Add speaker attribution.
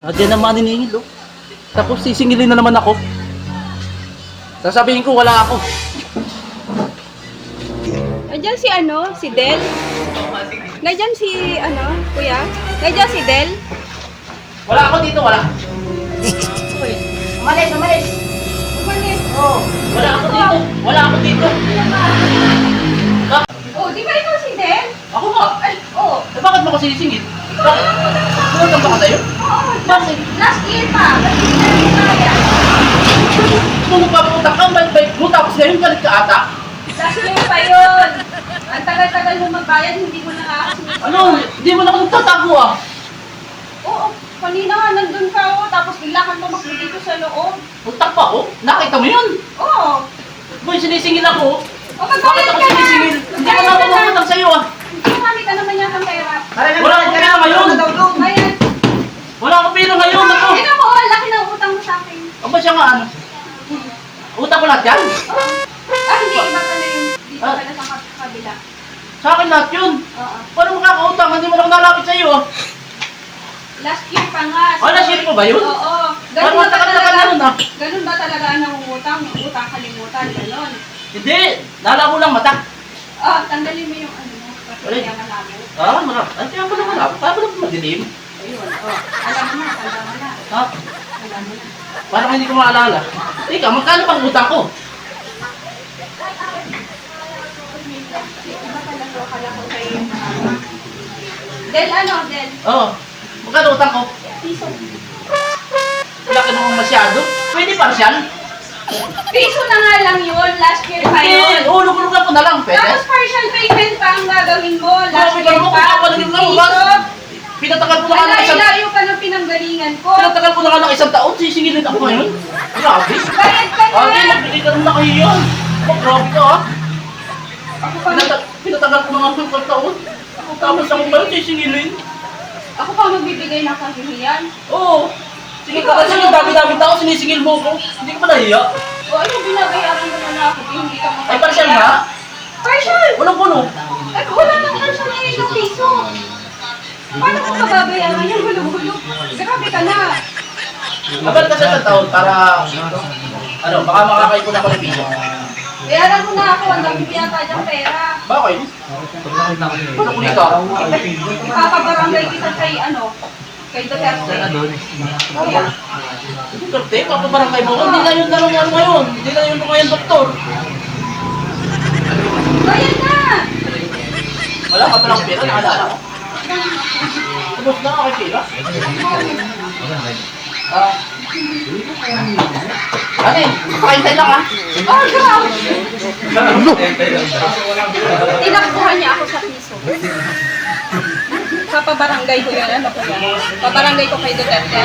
Speaker 1: Diyan naman niningil, oh. Tapos sisingilin na naman ako. Sasabihin ko wala ako.
Speaker 2: Nandiyan si si Del. Nandiyan si kuya. Nandiyan si Del.
Speaker 1: Wala ako dito, wala.
Speaker 2: Umalis. Umalis.
Speaker 1: Oh, wala ako dito. Wala ako dito.
Speaker 2: Oh, di ba ikaw si Del?
Speaker 1: Ako nga.
Speaker 2: Ay, oh.
Speaker 1: Eh, bakit mo ako sinisingil? Bakit? Bumatang ba ka sa'yo?
Speaker 2: Oo,
Speaker 1: Bakit?
Speaker 2: last year pa. Last year na kaya.
Speaker 1: Kung magpapunta ka, may mo tapos ngayon galit ka ata.
Speaker 2: Last year pa yun. Ang tagal-tagal mo magbayad, hindi mo nakakasunod.
Speaker 1: Ano? Hindi mo na ako nagtatago ah.
Speaker 2: Oo, kanina nga nandun ka tapos bigla kang tumakbo dito sa loob.
Speaker 1: Puntak pa ako? Nakita mo yun?
Speaker 2: Oo.
Speaker 1: Boy, sinisingil ako.
Speaker 2: O,
Speaker 1: Bakit
Speaker 2: magbayad
Speaker 1: ako
Speaker 2: ka na.
Speaker 1: sinisingil? Hindi ko na ako pumunta sa'yo ah.
Speaker 2: Marami ka naman yata pera.
Speaker 1: Wala akong pera ngayon.
Speaker 2: Ayan.
Speaker 1: Wala akong pera ngayon. Ako.
Speaker 2: Tingnan mo, ang laki ng utang mo sa akin.
Speaker 1: Ang ba siya nga ano? Utang ko lahat yan?
Speaker 2: Hindi, iba ka na yun. Dito ka na sa kabila.
Speaker 1: Sa akin lahat yun.
Speaker 2: Oo.
Speaker 1: Paano makakautang? Hindi mo na ako nalapit sa'yo ah.
Speaker 2: Last year pa nga.
Speaker 1: Last year pa ba yun?
Speaker 2: Oo.
Speaker 1: Parang
Speaker 2: ba
Speaker 1: matagal-tagal na nun ah.
Speaker 2: Ganun ba talaga ang nangungutang? Utang kalimutan, ganun.
Speaker 1: Hindi. Nala ko lang mata.
Speaker 2: Tanggalin mo yung mo. Kasi kaya malabo.
Speaker 1: Marap. Ay, kaya mo naman ah. Paano mo madilim?
Speaker 2: Ayun, alam mo na, tanda mo na.
Speaker 1: Ha?
Speaker 2: Alam mo na.
Speaker 1: Parang hindi ko maalala. Teka, magkano pang utang ko?
Speaker 2: Iba talaga, akala ko kayo yung Del, Del?
Speaker 1: Oo. Magkano utang ko?
Speaker 2: Piso.
Speaker 1: Laki naman masyado. Pwede partial?
Speaker 2: Piso na nga lang yun, last year pa yun.
Speaker 1: Hindi. Ulog-ulugan ko na lang. Pwede?
Speaker 2: Tapos partial payment pa ang gagawin mo, last
Speaker 1: Grabe ka
Speaker 2: year
Speaker 1: naman,
Speaker 2: pa.
Speaker 1: kung mo ba? Pinatagal ko na nga ng isang...
Speaker 2: Layo ka ng pinanggalingan ko.
Speaker 1: Pinatagal ko na nga ng isang taon. Sisingilin ako ngayon. Grabe.
Speaker 2: Bayad ka na.
Speaker 1: Ate, magbigay ka naman na kayo yan. Grabe ka ah.
Speaker 2: Ako pa,
Speaker 1: Pinatagal ko na nga ng isang taon. Tapos ako pa yung sisingilin.
Speaker 2: ako pa magbibigay ng kahihiyan.
Speaker 1: Oo. Sige ka kasi yung dami-dami tao sinisingil mo ko. Hindi ka ba nahiya?
Speaker 2: O ano, binabayaran mo na ako, hindi ka
Speaker 1: Ay, partial nga.
Speaker 2: Partial!
Speaker 1: Walang puno.
Speaker 2: Ay, wala nang partial na isang piso. Paano ko mababayaran yan? Hulog-hulog. Grabe ka na.
Speaker 1: Abal ka sa taon para... Ano, baka makakaipon ako ng piso.
Speaker 2: Bayaran mo na ako, ang dami pinata diyang pera.
Speaker 1: Bakit? Paano kuli ka?
Speaker 2: Ipapabarangay kita kay kay Duterte.
Speaker 1: Duterte, papabarangay mo. Hindi na yun tanong ano ngayon. Hindi na yun ngayon, doktor.
Speaker 2: Bayad na!
Speaker 1: Wala ka palang pera, nakadala ko. Tapos na ako kay pera. Ate, pakintay lang ah.
Speaker 2: Oh, grabe! Tinakbuhan niya ako sa piso. Papabarangay ko yan, ko yan. Pabarangay ko kay Duterte.